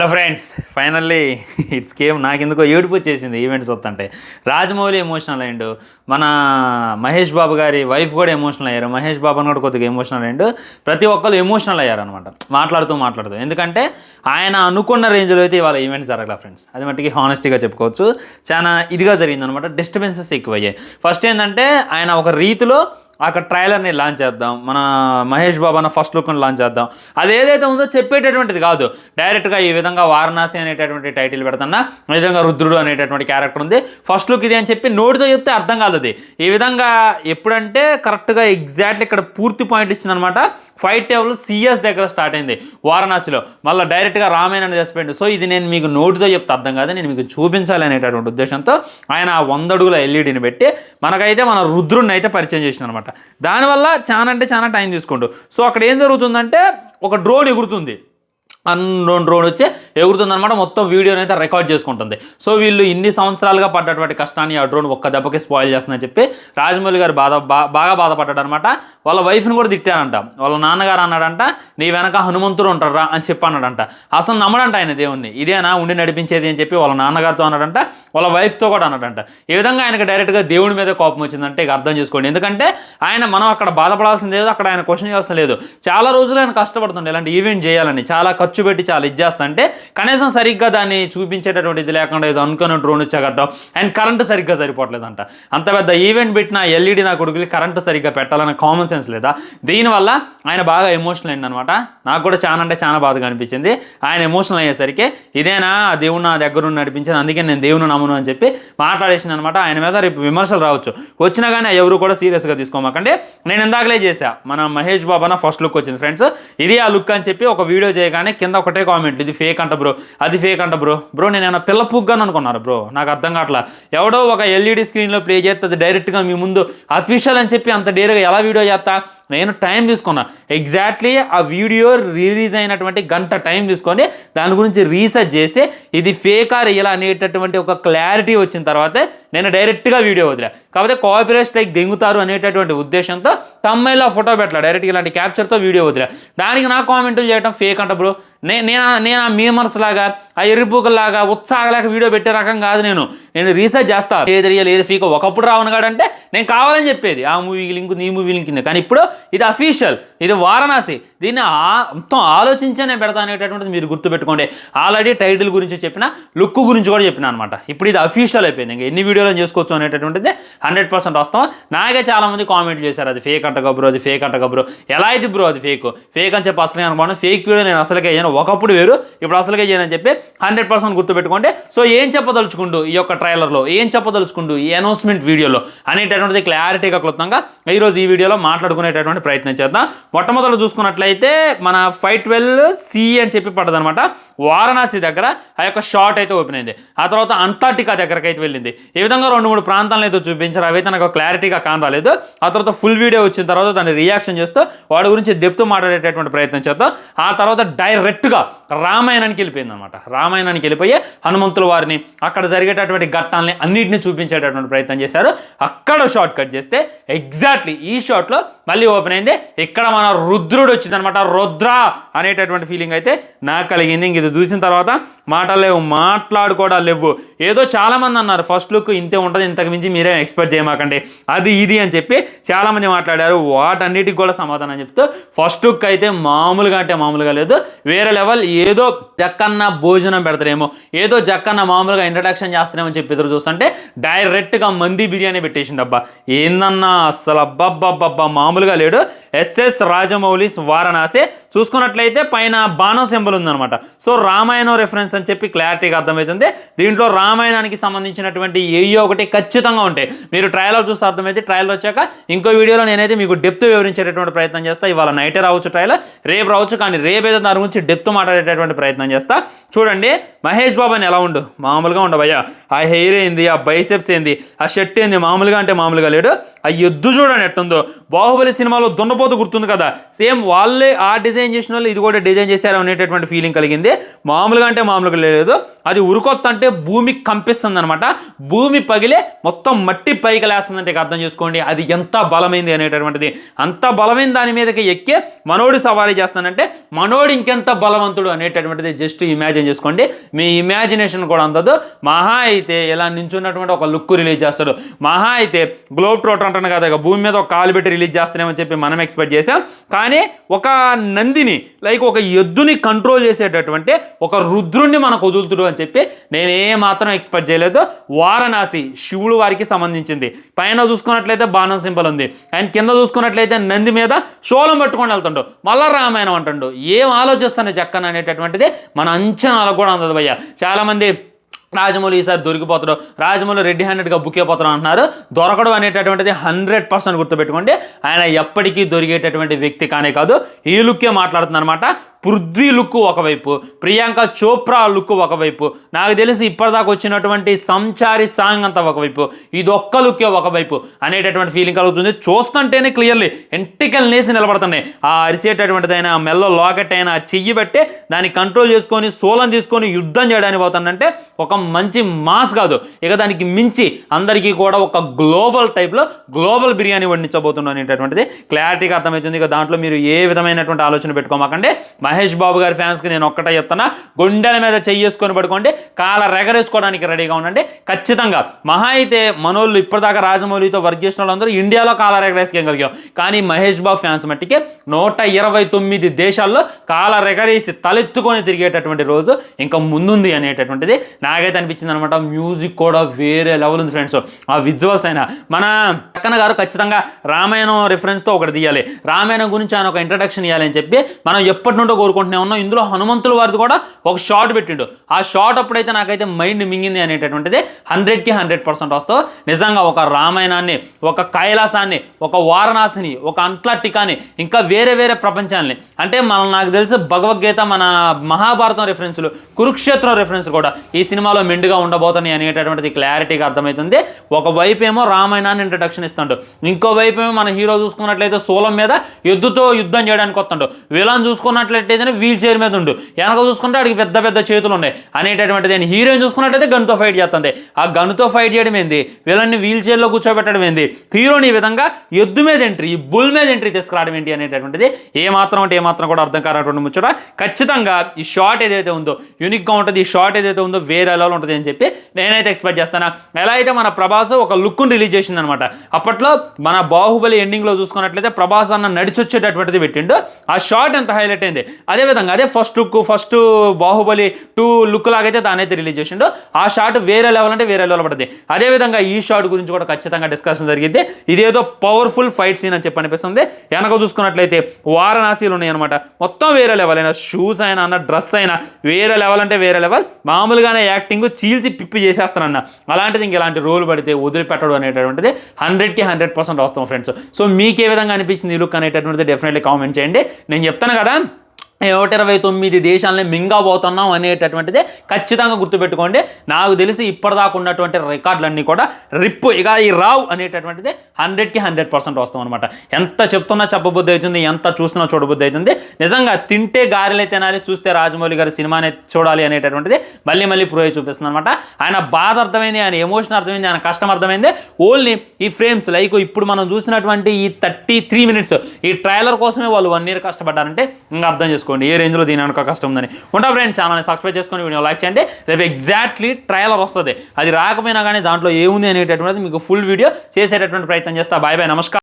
Hello friends, finally it's came. నాకు ఎందుకో ఏడుపు వచ్చేసింది ఈవెంట్స్ వస్తుంటే. రాజమౌళి ఎమోషనల్ అయ్యిండు, మన మహేష్ బాబు గారి వైఫ్ కూడా ఎమోషనల్ అయ్యారు, మహేష్ బాబు అని కూడా కొద్దిగా ఎమోషనల్ అయ్యిండు. ప్రతి ఒక్కరు ఎమోషనల్ అయ్యారు అనమాట మాట్లాడుతూ. ఎందుకంటే ఆయన అనుకున్న రేంజ్లో అయితే ఇవాళ ఈవెంట్ జరగల ఫ్రెండ్స్. అది మట్టికి హానెస్టీగా చెప్పుకోవచ్చు. చాలా ఇదిగా జరిగిందనమాట. డిస్టర్బెన్సెస్ ఎక్కువయ్యాయి. ఫస్ట్ ఏంటంటే ఆయన ఒక రీతిలో అక్కడ ట్రైలర్ని లాంచ్ చేద్దాం, మన మహేష్ బాబు అన్న ఫస్ట్ లుక్ని లాంచ్ చేద్దాం, అది ఏదైతే ఉందో చెప్పేటటువంటిది కాదు. డైరెక్ట్గా ఈ విధంగా వారణాసి అనేటటువంటి టైటిల్ పెడుతున్నా, ఈ విధంగా రుద్రుడు అనేటటువంటి క్యారెక్టర్ ఉంది, ఫస్ట్ లుక్ ఇది అని చెప్పి నోటితో చెప్తే అర్థం కాదు. అది ఈ విధంగా ఎప్పుడంటే కరెక్ట్గా ఎగ్జాక్ట్లీ ఇక్కడ పూర్తి పాయింట్ ఇచ్చిందనమాట. ఫైట్ టేబుల్ సిఎస్ దగ్గర స్టార్ట్ అయింది వారణాసిలో, మళ్ళీ డైరెక్ట్గా రామాయణాన్ని చేసిపోయింది. సో ఇది నేను మీకు నోటితో చెప్తే అర్థం కాదు, నేను మీకు చూపించాలి అనేటటువంటి ఉద్దేశంతో ఆయన 100 అడుగుల ఎల్ఈడిని పెట్టి మనకైతే మన రుద్రుడిని అయితే పరిచయం చేసిన అనమాట. దానివల్ల చాలా టైం తీసుకుంటూ. సో అక్కడ ఏం జరుగుతుందంటే ఒక డ్రోన్ ఎగురుతుంది, డ్రోన్ వచ్చి ఎగురుతుందనమాట. మొత్తం వీడియోని అయితే రికార్డ్ చేసుకుంటుంది. సో వీళ్ళు ఇన్ని సంవత్సరాలుగా పడ్డటువంటి కష్టాన్ని ఆ డ్రోన్ ఒక్క దెబ్బకి స్పాయిల్ చేస్తుందని చెప్పి రాజమౌళి గారు బాగా బాధపడ్డాడు అనమాట. వాళ్ళ వైఫ్ని కూడా తిట్టానంట. వాళ్ళ నాన్నగారు అన్నాడంట, నీ వెనక హనుమంతుడు ఉంటారా అని చెప్పి అన్నాడంట. అసలు నమ్మడంట ఆయన దేవుణ్ణి, ఇదేనా ఉండి నడిపించేది అని చెప్పి వాళ్ళ నాన్నగారితో అన్నాడంట, వాళ్ళ వైఫ్తో కూడా అన్నాడంట. ఈ విధంగా ఆయనకు డైరెక్ట్గా దేవుడి మీద కోపం వచ్చిందంటే ఇక అర్థం చేసుకోండి. ఎందుకంటే మనం అక్కడ బాధపడాల్సింది లేదు, అక్కడ ఆయన క్వశ్చన్ చేయాల్సిన లేదు. చాలా రోజులు ఆయన కష్టపడుతుండే ఇలాంటి ఈవెంట్ చేయాలని, చాలా ఖర్చు పెట్టి చాలా ఇచ్చేస్తుంటే కనీసం సరిగ్గా దాన్ని చూపించేటటువంటి ఇది లేకుండా ఏదో అనుకున్న డ్రోన్ వచ్చాగట్టం. అండ్ కరెంటు సరిగ్గా సరిపోవట్లేదంట. అంత పెద్ద ఈవెంట్ పెట్టిన ఎల్ఈడి నా కొడుకులు కరెంటు సరిగ్గా పెట్టాలన్న కామన్ సెన్స్ లేదా? దీనివల్ల ఆయన బాగా ఎమోషనల్ అయిందనమాట. నాకు కూడా చాలా బాధగా అనిపించింది. ఆయన ఎమోషనల్ అయ్యేసరికి ఇదేనా దేవుడు నా దగ్గర నుండి నడిపించింది, అందుకే నేను దేవుని నమ్మను అని చెప్పి మాట్లాడేసింది అనమాట. ఆయన మీద రేపు విమర్శలు రావచ్చు, వచ్చినా కానీ ఎవరు కూడా సీరియస్గా తీసుకోమాకండి. నేను ఇందాకలే చేశా, మన మహేష్ బాబు అన్న ఫస్ట్ లుక్ వచ్చింది ఫ్రెండ్స్, ఇది ఆ లుక్ అని చెప్పి ఒక వీడియో చేయగానే కింద ఒకటే కామెంట్, ఇది ఫేక్ అంట బ్రో, అది ఫేక్ అంట బ్రో నేను ఏమైనా పిల్ల పుగ్గాను అనుకున్నారు బ్రో, నాకు అర్థం కావట్లా. ఎవడో ఒక ఎల్ఈడి స్క్రీన్లో ప్లే చేస్తుంది డైరెక్ట్గా మీ ముందు అఫీషియల్ అని చెప్పి అంత డేర్గా ఎలా వీడియో చేస్తా? నేను టైం తీసుకున్నా, ఎగ్జాక్ట్లీ ఆ వీడియో రిలీజ్ అయినటువంటి గంట టైం తీసుకొని దాని గురించి రీసెర్చ్ చేసి ఇది ఫేక్ ఆర్ ఇలా అనేటటువంటి ఒక క్లారిటీ వచ్చిన తర్వాతే నేను డైరెక్ట్గా వీడియో వదిలే. కాకపోతే కాపీరైట్ స్ట్రైక్ దెంగుతారు అనేటటువంటి ఉద్దేశంతో తమ్మైలో ఫోటో పెట్టలే, డైరెక్ట్గా ఇలాంటి క్యాప్చర్తో వీడియో వదిలే. దానికి నా కామెంట్లు చేయడం ఫేక్ అంట బ్రో. నేను ఆ మీమర్స్ లాగా, ఆ ఎర్రిపూకల్లాగా ఉత్సాహలేక వీడియో పెట్టే రకం కాదు. నేను రీసెర్చ్ చేస్తాను, ఏది రియల్ ఏది ఫేక్. ఒకప్పుడు రావను కాడంటే నేను కావాలని చెప్పేది ఆ మూవీకి లింక్ ఈ మూవీ లింక్ కింద, కానీ ఇప్పుడు ఇది అఫీషియల్, ఇది వారణాసి, దీన్ని మొత్తం ఆలోచించే నేను పెడతా అనేటటువంటిది మీరు గుర్తుపెట్టుకోండి. ఆల్రెడీ టైటిల్ గురించి చెప్పిన, లుక్ గురించి కూడా చెప్పిన అనమాట. ఇప్పుడు ఇది అఫీషియల్ అయిపోయింది, ఇంకా ఎన్ని వీడియోలు చేసుకోవచ్చు అనేటటువంటిది 100% వస్తాం. నాకే చాలామంది కామెంట్ చేశారు, అది ఫేక్ అంట బ్రో, అది ఫేక్ అంట బ్రో. ఎలా అయితే బ్రో అది ఫేక్ అని చెప్పి అసలు అనుకోండి. ఫేక్ వీడియో నేను అసలుకే చేయను, ఒకప్పుడు వేరు ఇప్పుడు అసలుకే చేయనని చెప్పి 100% గుర్తుపెట్టుకోండి. సో ఏం చెప్పదలుచుకుంటూ ఈ యొక్క ట్రైలర్లో, ఏం చెప్పదలుచుకుంటూ ఈ అనౌన్స్మెంట్ వీడియోలో అనేటటువంటిది క్లారిటీగా క్లుప్తంగా ఈరోజు ఈ వీడియోలో మాట్లాడుకునేటటువంటి ప్రయత్నం చేద్దాం. మొట్టమొదటి చూసుకున్నట్లయితే మన 512C అని చెప్పి పడ్డదనమాట. వారణాసి దగ్గర ఆ యొక్క షాట్ అయితే ఓపెన్ అయింది. ఆ తర్వాత అంటార్టికా దగ్గరకు అయితే వెళ్ళింది. ఈ విధంగా 2-3 ప్రాంతాలను అయితే చూపించారు, అవైతే నాకు క్లారిటీగా కానరాలేదు. ఆ తర్వాత ఫుల్ వీడియో వచ్చిన తర్వాత దాన్ని రియాక్షన్ చేస్తూ వాడి గురించి డెప్త్ మాట్లాడేటటువంటి ప్రయత్నం చేద్దాం. ఆ తర్వాత డైరెక్ట్గా రామాయణానికి వెళ్ళిపోయింది అనమాట. రామాయణానికి వెళ్ళిపోయి హనుమంతుల వారిని, అక్కడ జరిగేటటువంటి ఘట్టాలని అన్నింటినీ చూపించేటటువంటి ప్రయత్నం చేశారు. అక్కడ షార్ట్ కట్ చేస్తే ఎగ్జాక్ట్లీ ఈ షాట్లో మళ్ళీ ఓపెన్ అయింది. ఇక్కడ మన రుద్రుడు వచ్చిందనమాట. రుద్ర అనేటటువంటి ఫీలింగ్ అయితే నాకు కలిగింది. ఇంక ఇది చూసిన తర్వాత మాటలు లేవు, మాట్లాడుకోవడాలు లేవు. ఏదో చాలామంది అన్నారు ఫస్ట్ లుక్ ఇంతే ఉంటుంది, ఇంతకు మించి మీరేం ఎక్స్పెక్ట్ చేయమాకండి, అది ఇది అని చెప్పి చాలామంది మాట్లాడారు. వాటన్నిటికి కూడా సమాధానం చెప్తూ ఫస్ట్ లుక్ అయితే మామూలుగా అంటే మామూలుగా లేదు, వేరే లెవెల్. ఏదో జక్కన్న భోజనం పెడతారేమో, ఏదో జక్కన్న మామూలుగా ఇంట్రడక్షన్ చేస్తారేమో అని చెప్పి ఎదురు చూస్తుంటే డైరెక్ట్గా మంది బిర్యానీ పెట్టేసిండు. అబ్బా ఏందన్నా అస్సలు అబ్బబ్బబ్బబ్బా మామూలుగా లేడు. ఎస్ఎస్ రాజమౌళిస్ వారణాసి చూసుకున్నట్లయితే పైన బాణం సింబల్ ఉందనమాట. సో రామాయణం రెఫరెన్స్ అని చెప్పి క్లారిటీగా అర్థమవుతుంది. దీంట్లో రామాయణానికి సంబంధించినటువంటి ఏయో ఒకటి ఖచ్చితంగా ఉంటాయి. మీరు ట్రయల్ చూస్తే అర్థమైతే, ట్రయల్ వచ్చాక ఇంకో వీడియోలో నేనైతే మీకు డెప్త్ వివరించేటటువంటి ప్రయత్నం చేస్తా. ఇవాళ నైటే రావచ్చు ట్రయల్, రేపు రావచ్చు, కానీ రేపు ఏదో దాని గురించి డెప్త్ మాట్లాడేటటువంటి ప్రయత్నం చేస్తా. చూడండి మహేష్ బాబు అని ఎలా ఉండు, మామూలుగా ఉండవయ్యా. ఆ హెయిర్ ఏంది, ఆ బైసెప్స్ ఏంది, ఆ షర్ట్ ఏంది, మామూలుగా అంటే మామూలుగా లేడు. ఆ ఎద్దు చూడండి ఎట్టుందో. బాహుబలి సినిమాలో దున్నపోతు గుర్తుంది కదా, సేమ్ వాళ్ళే ఆ డిజైన్ డిజైన్ చేసిన వాళ్ళు ఇది కూడా డిజైన్ చేశారు అనేటటువంటి ఫీలింగ్ కలిగింది. మామూలుగా అంటే మామూలుగా లేదు, అది ఉరుకొత్త అంటే భూమి కంపిస్తుంది అనమాట. భూమి పగిలే మొత్తం మట్టి పైకి లేస్తుందంటే అర్థం చేసుకోండి అది ఎంత బలమైంది అనేటటువంటిది. అంత బలమైన దాని మీదకి ఎక్కే మనోడు సవారీ చేస్తానంటే మనోడు ఇంకెంత బలవంతుడు అనేటటువంటిది జస్ట్ ఇమాజిన్ చేసుకోండి. మీ ఇమాజినేషన్ కూడా అందదు. మహా అయితే ఇలా నించున్నటువంటి ఒక లుక్ రిలీజ్ చేస్తాడు. మహా అయితే గ్లోబ్ ట్రోటర్ అంటాను కదా, భూమి మీద ఒక కాలు పెట్టి రిలీజ్ చేస్తానేమని చెప్పి మనం ఎక్స్పెక్ట్ చేసాం. కానీ ఒక నందిని లైక్ ఒక ఎద్దుని కంట్రోల్ చేసేటటువంటి ఒక రుద్రుణ్ణి మనకు వదులుతుడు అని చెప్పి నేను ఏ మాత్రం ఎక్స్పెక్ట్ చేయలేదు. వారణాసి శివుడు వారికి సంబంధించింది. పైన చూసుకున్నట్లయితే బాణం సింబల్ ఉంది, అండ్ కింద చూసుకున్నట్లయితే నంది మీద శూలం పట్టుకొని వెళ్తుండు, మళ్ళా రామాయణం అంటుండు. ఏం ఆలోచిస్తాను చక్కన అనేటటువంటిది మన అంచనాలకు కూడా అందదు భయ్య. చాలామంది రాజమౌళి ఈసారి దొరికిపోతాడు, రాజమౌళి రెడ్డి హ్యాండెడ్గా బుక్ అయిపోతాడు అంటున్నారు. దొరకడం అనేటటువంటిది 100% గుర్తుపెట్టుకోండి. ఆయన ఎప్పటికీ దొరికేటటువంటి వ్యక్తి కానే కాదు. ఈ లుక్కే మాట్లాడుతుంది అనమాట. పృథ్వీ లుక్ ఒకవైపు, ప్రియాంక చోప్రా లుక్ ఒకవైపు, నాకు తెలిసి ఇప్పటిదాకా వచ్చినటువంటి సంచారి సాంగ్ అంతా ఒకవైపు, ఇది ఒక్క లుక్కే ఒకవైపు అనేటటువంటి ఫీలింగ్ కలుగుతుంది. చూస్తుంటేనే క్లియర్లీ ఎంటికల్ నేసి నిలబడుతున్నాయి. ఆ అరిసేటటువంటిదైనా మెల్లో లాకెట్ అయినా చెయ్యి బట్టే దాన్ని కంట్రోల్ చేసుకొని సోలం తీసుకొని యుద్ధం చేయడానికి పోతానంటే ఒక మంచి మాస్ కాదు, ఇక దానికి మించి అందరికీ కూడా ఒక గ్లోబల్ టైప్లో గ్లోబల్ బిర్యానీ వండించబోతున్నాం అనేటటువంటిది క్లారిటీగా అర్థమవుతుంది. ఇక దాంట్లో మీరు ఏ విధమైనటువంటి ఆలోచన పెట్టుకోమాకండి. మహేష్ బాబు గారి ఫ్యాన్స్కి నేను ఒక్కటే చెప్తున్నా, గుండెల మీద చెయ్యేసుకొని పడుకోండి, కాల రెగరేసుకోవడానికి రెడీగా ఉండండి. ఖచ్చితంగా మహా అయితే మనోళ్ళు ఇప్పటిదాకా రాజమౌళితో వర్క్ చేసిన వాళ్ళందరూ ఇండియాలో కాల రెగరేసుకోగలిగాం. కానీ మహేష్ బాబు ఫ్యాన్స్ మట్టికి 129 దేశాల్లో కాల రెగరేసి తలెత్తుకొని తిరిగేటటువంటి రోజు ఇంకా ముందుంది అనేటటువంటిది నాకైతే అనిపించింది అనమాట. మ్యూజిక్ కూడా వేరే లెవెల్ ఉంది ఫ్రెండ్స్. ఆ విజువల్స్ అయినా మన పక్కన గారు ఖచ్చితంగా రామాయణం రిఫరెన్స్తో ఒకటి తీయాలి, రామాయణం గురించి ఆయన ఒక ఇంట్రడక్షన్ ఇవ్వాలని చెప్పి మనం ఎప్పటి నుండో కోరుకుంటూనే ఉన్నాం. ఇందులో హనుమంతుల వారిది కూడా ఒక షార్ట్ పెట్టిండు. ఆ షార్ట్ అప్పుడైతే నాకైతే మైండ్ మింగింది అనేటటువంటిది 100కి 100% వస్తావు. నిజంగా ఒక రామాయణాన్ని, ఒక కైలాసాన్ని, ఒక వారణాసిని, ఒక అంట్లార్టికాని, ఇంకా వేరే వేరే ప్రపంచాన్ని, అంటే నాకు తెలిసి భగవద్గీత, మన మహాభారతం రెఫరెన్స్లు, కురుక్షేత్రం రెఫరెన్స్ కూడా ఈ సినిమాలో మెండుగా ఉండబోతున్నాయి అనేటటువంటిది క్లారిటీగా అర్థమవుతుంది. ఒకవైపు ఏమో రామాయణాన్ని ఇంట్రడక్షన్ ఇస్తాడు, ఇంకోవైపు ఏమో మన హీరో చూసుకున్నట్లయితే సోలం మీద ఎద్దుతో యుద్ధం చేయడానికి వస్తాడు, విలన్ చూసుకున్నట్లయితే వీల్ చైర్ మీద ఉండు, వెనక చూసుకుంటే వాడికి పెద్ద పెద్ద చేతులు ఉన్నాయి అనేటటువంటిది. హీరోయిన్ చూసుకున్నట్లయితే గన్తో ఫైట్ చేస్తుంది. ఆ గన్తో ఫైట్ చేయడం ఏంది, విలన్ని వీల్ చైర్లో కూర్చోబెట్టడం ఏంది, హీరోని ఈ విధంగా ఎద్దు మీద ఎంట్రీ, బుల్ మీద ఎంట్రీ తీసుకురావడం ఏంటి అనేటటువంటిది ఏమాత్రం అంటే ఏమాత్రం కూడా అర్థం కానటువంటి ముచ్చట. ఖచ్చితంగా ఈ షార్ట్ ఏదైతే ఉందో యూనిక్గా ఉంటుంది, ఈ షార్ట్ ఏదైతే ఉందో వేరే లెవెల్ ఉంటుంది అని చెప్పి నేనైతే ఎక్స్పెక్ట్ చేస్తాను. ఎలా అయితే మన ప్రభాస్ ఒక లుక్ను రిలీజ్ చేసింది అనమాట. అప్పట్లో మన బాహుబలి ఎండింగ్లో చూసుకున్నట్లయితే ప్రభాస్ అన్న నడిచొచ్చేటటువంటిది పెట్టిండు. ఆ షార్ట్ ఎంత హైలైట్ అయింది. అదేవిధంగా అదే ఫస్ట్ బాహుబలి 2 లుక్ లాగైతే దాని అయితే రిలీజ్ చేసిండు. ఆ షార్ట్ వేరే లెవెల్ అంటే వేరే లెవెల్ పడుతుంది. అదేవిధంగా ఈ షార్ట్ గురించి కూడా ఖచ్చితంగా డిస్కషన్ జరిగింది. ఇదేదో పవర్ఫుల్ ఫైట్ సీన్ అని చెప్పి అనిపిస్తుంది. వెనక చూసుకున్నట్లయితే వారణాసిలు ఉన్నాయి అనమాట. మొత్తం వేరే లెవెల్ అయినా, షూస్ అయినా అన్న, డ్రెస్ అయినా వేరే లెవెల్ అంటే వేరే లెవెల్. మామూలుగానే యాక్టింగ్ చీల్చి పిప్పి చేసేస్తానన్న, అలాంటిది ఇంక ఇలాంటి రోల్ పడితే వదిలిపెట్టడం అనేటటువంటిది 100కి 100% వస్తాం ఫ్రెండ్స్. సో మీకు ఏ విధంగా అనిపించింది ఈ లుక్ అనేటటువంటిది డెఫినెట్లీ కామెంట్ చేయండి. నేను చెప్తాను కదా 129 దేశాలని మింగబోతున్నాం అనేటటువంటిదే ఖచ్చితంగా గుర్తుపెట్టుకోండి. నాకు తెలిసి ఇప్పటిదాకా ఉన్నటువంటి రికార్డులన్నీ కూడా ఇక ఈ రావు అనేటటువంటిది 100కి 100% వస్తాం అనమాట. ఎంత చెప్తున్నా చెప్పబుద్ధి అవుతుంది, ఎంత చూసినా చూడబుద్ధి అవుతుంది. నిజంగా తింటే గారెలే తినాలి, చూస్తే రాజమౌళి గారి సినిమానే చూడాలి అనేటటువంటిది మళ్ళీ మళ్ళీ ప్రూవ్ చూపిస్తుంది అనమాట. ఆయన బాధ అర్థమైంది, ఆయన ఎమోషన్ అర్థమైంది, ఆయన కష్టం అర్థమైంది. ఓన్లీ ఈ ఫ్రేమ్స్ లైక్ ఇప్పుడు మనం చూసినటువంటి ఈ 33 మినిట్స్ ఈ ట్రైలర్ కోసమే వాళ్ళు 1 year కష్టపడ్డారంటే ఇంకా అర్థం చేసుకోండి ఏ రేంజ్లో దీని అనుక కష్టం ఉందని. ఉంటా ఫ్రెండ్స్, ఛానల్ని సబ్స్క్రైబ్ చేసుకొని వీడియో లైక్ చేయండి. రేపు ఎగ్జాక్ట్లీ ట్రైలర్ వస్తుంది, అది రాకపోయినా కానీ దాంట్లో ఏముంది అనేటటువంటిది మీకు ఫుల్ వీడియో చేసేటటువంటి ప్రయత్నం చేస్తా. బాయ్ బాయ్, నమస్కారం.